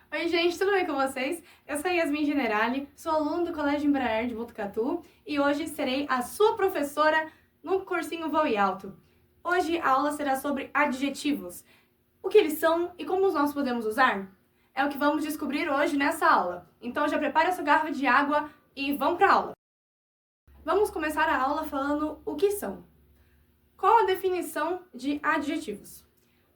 Oi, gente, tudo bem com vocês? Eu sou a Yasmin Generali, sou aluna do Colégio Embraer de Botucatu e hoje serei a sua professora no cursinho Voe Alto. Hoje a aula será sobre adjetivos, o que eles são e como nós podemos usar. É o que vamos descobrir hoje nessa aula. Então já prepare a sua garrafa de água e vamos para a aula. Vamos começar a aula falando o que são. Qual a definição de adjetivos?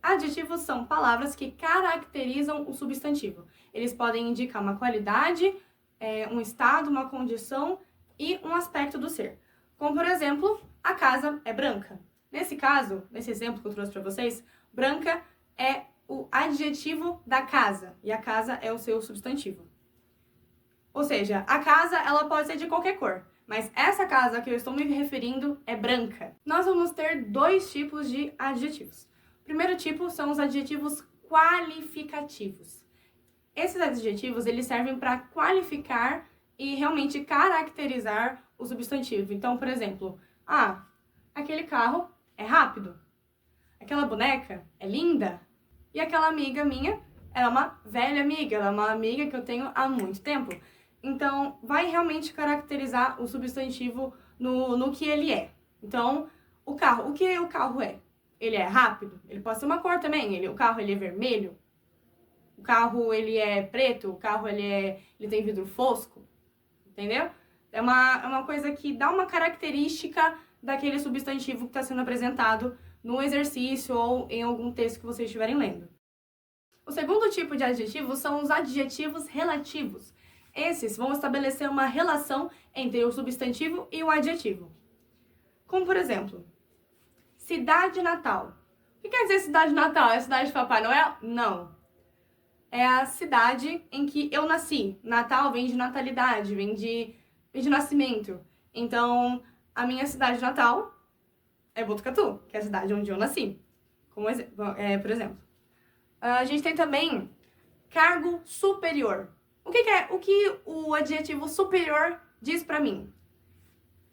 Adjetivos são palavras que caracterizam o substantivo. Eles podem indicar uma qualidade, um estado, uma condição e um aspecto do ser. Como, por exemplo, a casa é branca. Nesse caso, nesse exemplo que eu trouxe para vocês, branca é o adjetivo da casa e a casa é o seu substantivo. Ou seja, a casa ela pode ser de qualquer cor, mas essa casa que eu estou me referindo é branca. Nós vamos ter dois tipos de adjetivos. O primeiro tipo são os adjetivos qualificativos. Esses adjetivos, eles servem para qualificar e realmente caracterizar o substantivo. Então, por exemplo, aquele carro é rápido, aquela boneca é linda e aquela amiga minha, ela é uma velha amiga, ela é uma amiga que eu tenho há muito tempo. Então, vai realmente caracterizar o substantivo no que ele é. Então, o carro, o que o carro é? Ele é rápido? Ele pode ser uma cor também. O carro ele é vermelho? O carro ele é preto? O carro ele tem vidro fosco? Entendeu? É uma coisa que dá uma característica daquele substantivo que está sendo apresentado no exercício ou em algum texto que vocês estiverem lendo. O segundo tipo de adjetivos são os adjetivos relativos. Esses vão estabelecer uma relação entre o substantivo e o adjetivo. Como, por exemplo, cidade natal. O que quer dizer cidade natal? É a cidade de Papai Noel? Não. É a cidade em que eu nasci. Natal vem de natalidade, vem de nascimento. Então, a minha cidade natal é Botucatu, que é a cidade onde eu nasci. Por exemplo. A gente tem também cargo superior. O que o adjetivo superior diz pra mim?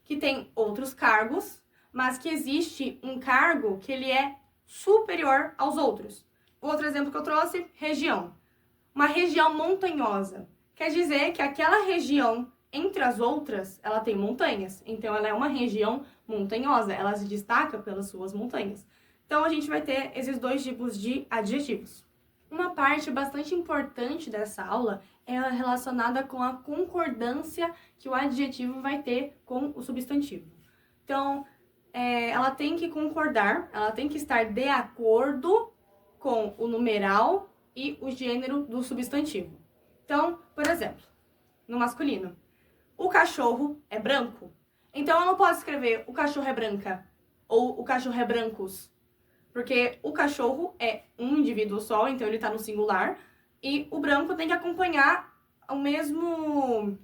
Que tem outros cargos, mas que existe um cargo que ele é superior aos outros. Outro exemplo que eu trouxe, região. Uma região montanhosa. Quer dizer que aquela região, entre as outras, ela tem montanhas. Então, ela é uma região montanhosa. Ela se destaca pelas suas montanhas. Então, a gente vai ter esses dois tipos de adjetivos. Uma parte bastante importante dessa aula é relacionada com a concordância que o adjetivo vai ter com o substantivo. Então, ela tem que concordar, ela tem que estar de acordo com o numeral e o gênero do substantivo. Então, por exemplo, no masculino, o cachorro é branco. Então, eu não posso escrever o cachorro é branca ou o cachorro é brancos. Porque o cachorro é um indivíduo só, então ele está no singular, e o branco tem que acompanhar a mesma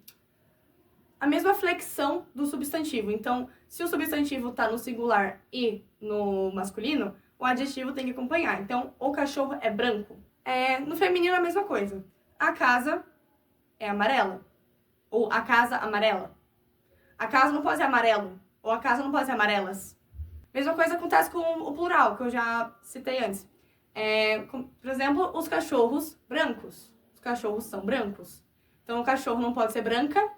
flexão do substantivo. Então, se o substantivo está no singular e no masculino, o adjetivo tem que acompanhar. Então, o cachorro é branco. No feminino, a mesma coisa. A casa é amarela. Ou a casa amarela. A casa não pode ser amarelo. Ou a casa não pode ser amarelas. Mesma coisa acontece com o plural, que eu já citei antes. Por exemplo, os cachorros brancos. Os cachorros são brancos. Então, o cachorro não pode ser branca.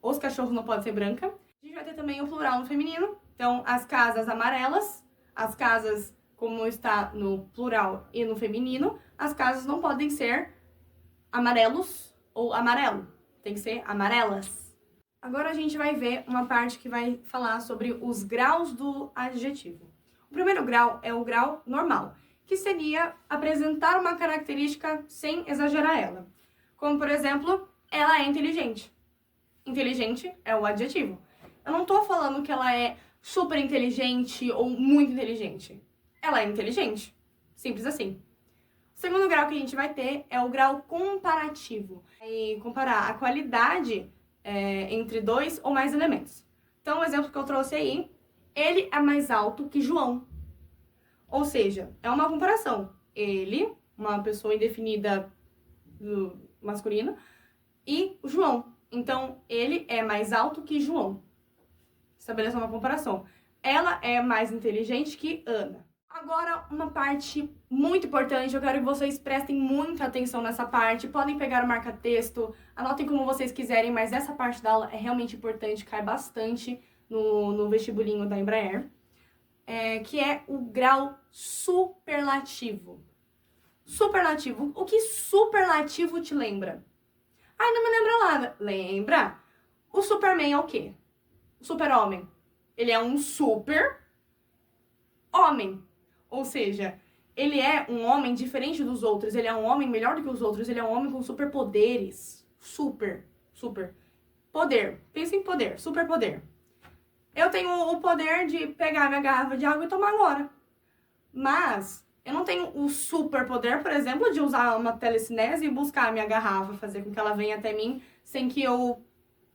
Os cachorros não podem ser branca. A gente vai ter também o plural no feminino. Então, as casas amarelas. As casas, como está no plural e no feminino, as casas não podem ser amarelos ou amarelo. Tem que ser amarelas. Agora a gente vai ver uma parte que vai falar sobre os graus do adjetivo. O primeiro grau é o grau normal, que seria apresentar uma característica sem exagerar ela. Como, por exemplo, ela é inteligente. Inteligente é o adjetivo. Eu não tô falando que ela é super inteligente ou muito inteligente. Ela é inteligente. Simples assim. O segundo grau que a gente vai ter é o grau comparativo. E comparar a qualidade entre dois ou mais elementos. Então, o exemplo que eu trouxe aí, ele é mais alto que João. Ou seja, é uma comparação. Ele, uma pessoa indefinida do masculino, e o João. Então, ele é mais alto que João. Estabeleça uma comparação. Ela é mais inteligente que Ana. Agora, uma parte muito importante, eu quero que vocês prestem muita atenção nessa parte. Podem pegar o marca-texto, anotem como vocês quiserem, mas essa parte da aula é realmente importante, cai bastante no vestibulinho da Embraer, que é o grau superlativo. Superlativo. O que superlativo te lembra? Ai, não me lembra nada. Lembra? O Superman é o quê? O super-homem. Ele é um super-homem. Ou seja, ele é um homem diferente dos outros. Ele é um homem melhor do que os outros. Ele é um homem com superpoderes. Super. Poder. Pensa em poder. Superpoder. Eu tenho o poder de pegar minha garrafa de água e tomar agora. Mas eu não tenho o superpoder, por exemplo, de usar uma telecinese e buscar a minha garrafa, fazer com que ela venha até mim sem que eu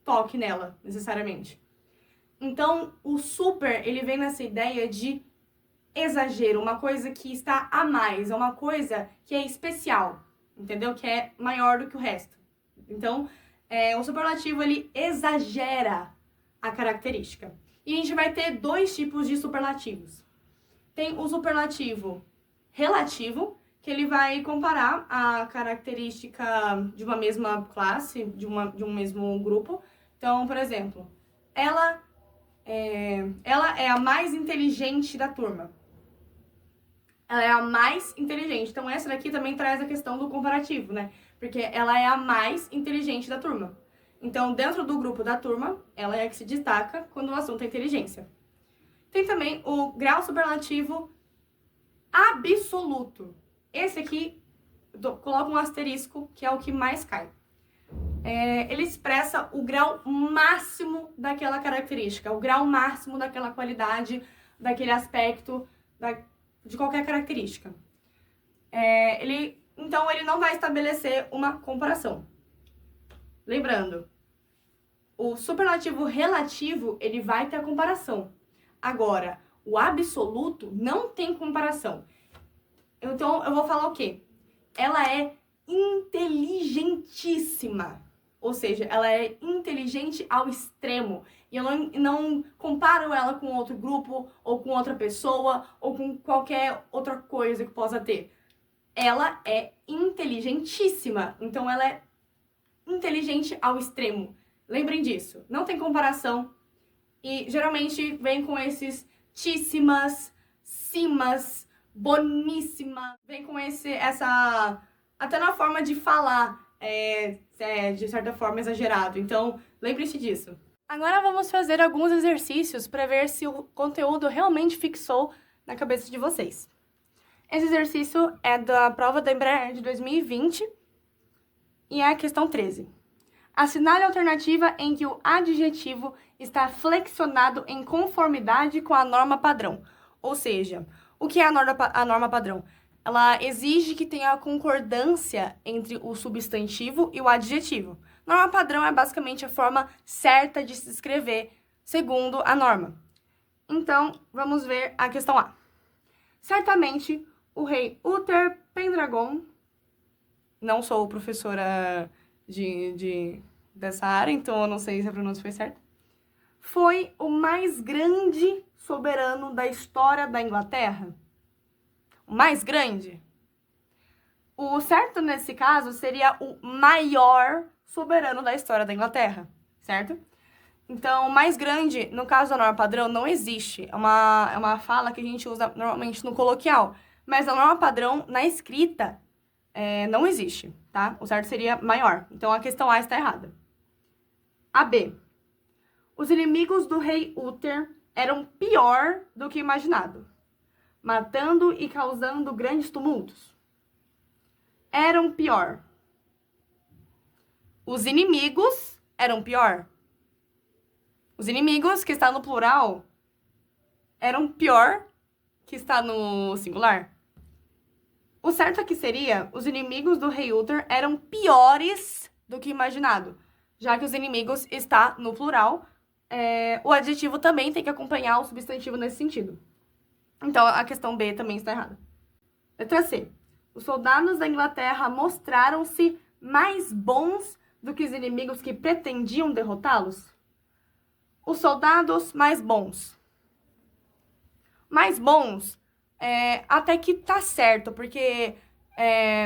toque nela, necessariamente. Então, o super, ele vem nessa ideia de exagero, uma coisa que está a mais, é uma coisa que é especial, entendeu? Que é maior do que o resto. Então, o superlativo, ele exagera a característica. E a gente vai ter dois tipos de superlativos. Tem o superlativo relativo, que ele vai comparar a característica de uma mesma classe, de um mesmo grupo. Então, por exemplo, ela é a mais inteligente da turma. Ela é a mais inteligente. Então, essa daqui também traz a questão do comparativo, né? Porque ela é a mais inteligente da turma. Então, dentro do grupo da turma, ela é a que se destaca quando o assunto é inteligência. Tem também o grau superlativo absoluto. Esse aqui, coloca um asterisco, que é o que mais cai. Ele expressa o grau máximo daquela característica, o grau máximo daquela qualidade, daquele aspecto, de qualquer característica. Então, ele não vai estabelecer uma comparação. Lembrando, o superlativo relativo, ele vai ter a comparação. Agora, o absoluto não tem comparação. Então, eu vou falar o quê? Ela é inteligentíssima. Ou seja, ela é inteligente ao extremo. E eu não comparo ela com outro grupo, ou com outra pessoa, ou com qualquer outra coisa que possa ter. Ela é inteligentíssima. Então, ela é inteligente ao extremo. Lembrem disso. Não tem comparação. E, geralmente, vem com esses tíssimas, cimas, boníssima. Vem com essa... Até na forma de falar, de certa forma, exagerado. Então, lembre-se disso. Agora vamos fazer alguns exercícios para ver se o conteúdo realmente fixou na cabeça de vocês. Esse exercício é da prova da Embraer de 2020 e é a questão 13. Assinale a alternativa em que o adjetivo está flexionado em conformidade com a norma padrão. Ou seja, o que é a norma padrão? Ela exige que tenha concordância entre o substantivo e o adjetivo. Norma padrão é basicamente a forma certa de se escrever, segundo a norma. Então, vamos ver a questão A. Certamente, o rei Uther Pendragon, não sou professora dessa área, então eu não sei se a pronúncia foi certa, foi o mais grande soberano da história da Inglaterra. O mais grande. O certo nesse caso seria o maior soberano da história da Inglaterra, certo? Então, o mais grande, no caso da norma padrão, não existe. É uma fala que a gente usa normalmente no coloquial. Mas a norma padrão, na escrita, não existe, tá? O certo seria maior. Então, a questão A está errada. A B. Os inimigos do rei Uther eram pior do que imaginado, matando e causando grandes tumultos. Eram pior. Os inimigos eram pior. Os inimigos, que está no plural, eram pior que está no singular. O certo aqui seria, os inimigos do rei Uther eram piores do que imaginado. Já que os inimigos está no plural, o adjetivo também tem que acompanhar o substantivo nesse sentido. Então, a questão B também está errada. Letra C. Os soldados da Inglaterra mostraram-se mais bons do que os inimigos que pretendiam derrotá-los? Os soldados mais bons. Mais bons até que tá certo, porque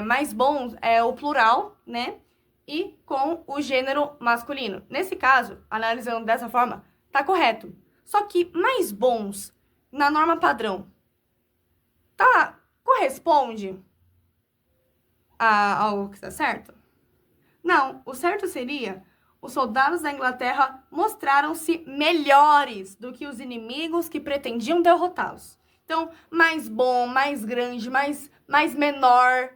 mais bons é o plural, né? E com o gênero masculino. Nesse caso, analisando dessa forma, tá correto. Só que mais bons na norma padrão, corresponde ao que tá certo? Não, o certo seria: os soldados da Inglaterra mostraram-se melhores do que os inimigos que pretendiam derrotá-los. Então, mais bom, mais grande, mais menor,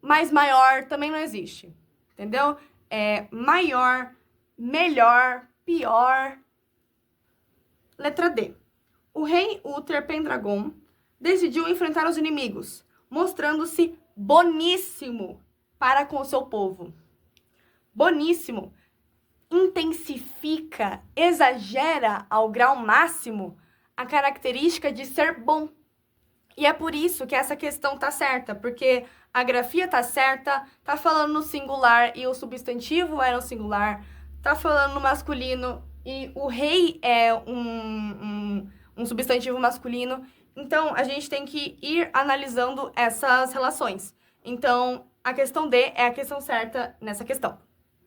mais maior também não existe. Entendeu? Maior, melhor, pior. Letra D. O rei Uther Pendragon decidiu enfrentar os inimigos, mostrando-se boníssimo para com o seu povo. Boníssimo intensifica, exagera ao grau máximo a característica de ser bom. E é por isso que essa questão tá certa, porque a grafia tá certa, tá falando no singular e o substantivo é no singular, tá falando no masculino e o rei é um substantivo masculino. Então, a gente tem que ir analisando essas relações. Então, a questão D é a questão certa nessa questão.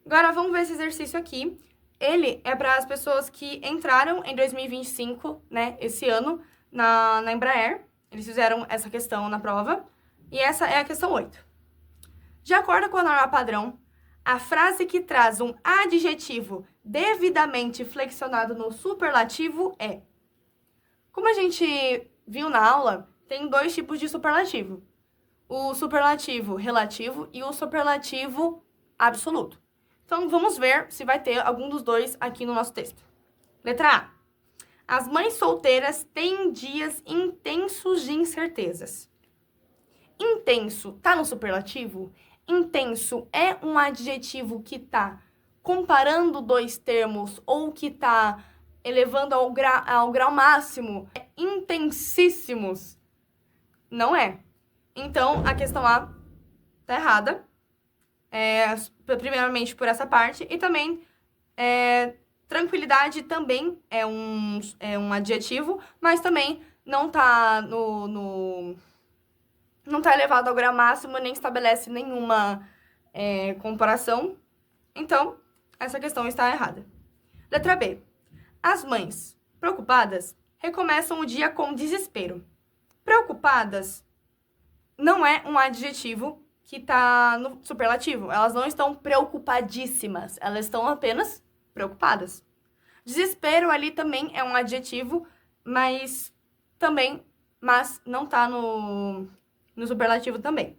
Agora, vamos ver esse exercício aqui. Ele é para as pessoas que entraram em 2025, né, esse ano, na Embraer. Eles fizeram essa questão na prova. E essa é a questão 8. De acordo com a norma padrão, a frase que traz um adjetivo devidamente flexionado no superlativo é... Como a gente viu na aula, tem dois tipos de superlativo. O superlativo relativo e o superlativo absoluto. Então, vamos ver se vai ter algum dos dois aqui no nosso texto. Letra A. As mães solteiras têm dias intensos de incertezas. Intenso tá no superlativo? Intenso é um adjetivo que tá comparando dois termos ou que tá elevando ao grau máximo. Intensíssimos. Não é. Então, a questão A tá errada. Primeiramente por essa parte. E também, tranquilidade também é um adjetivo, mas também não tá não tá elevado ao grau máximo, nem estabelece nenhuma comparação. Então, essa questão está errada. Letra B. As mães, preocupadas, recomeçam o dia com desespero. Preocupadas não é um adjetivo que está no superlativo. Elas não estão preocupadíssimas, elas estão apenas preocupadas. Desespero ali também é um adjetivo, mas não está no superlativo também.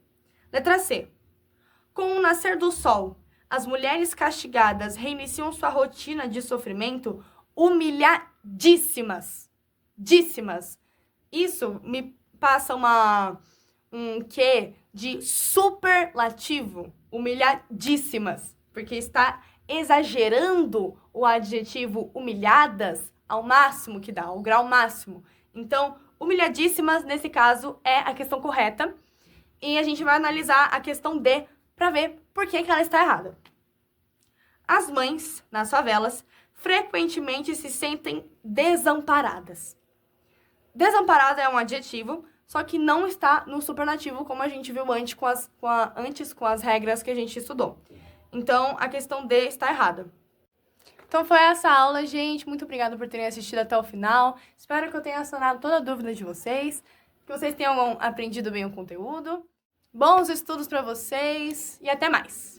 Letra C. Com o nascer do sol, as mulheres castigadas reiniciam sua rotina de sofrimento humilhadíssimas. Isso me passa um quê de superlativo, humilhadíssimas, porque está exagerando o adjetivo humilhadas ao máximo que dá, ao grau máximo. Então, humilhadíssimas, nesse caso, é a questão correta. E a gente vai analisar a questão D para ver por que ela está errada. As mães, nas favelas, frequentemente se sentem desamparadas. Desamparada é um adjetivo, só que não está no superlativo, como a gente viu antes com as regras que a gente estudou. Então, a questão D está errada. Então, foi essa aula, gente. Muito obrigada por terem assistido até o final. Espero que eu tenha sanado toda a dúvida de vocês, que vocês tenham aprendido bem o conteúdo. Bons estudos para vocês e até mais!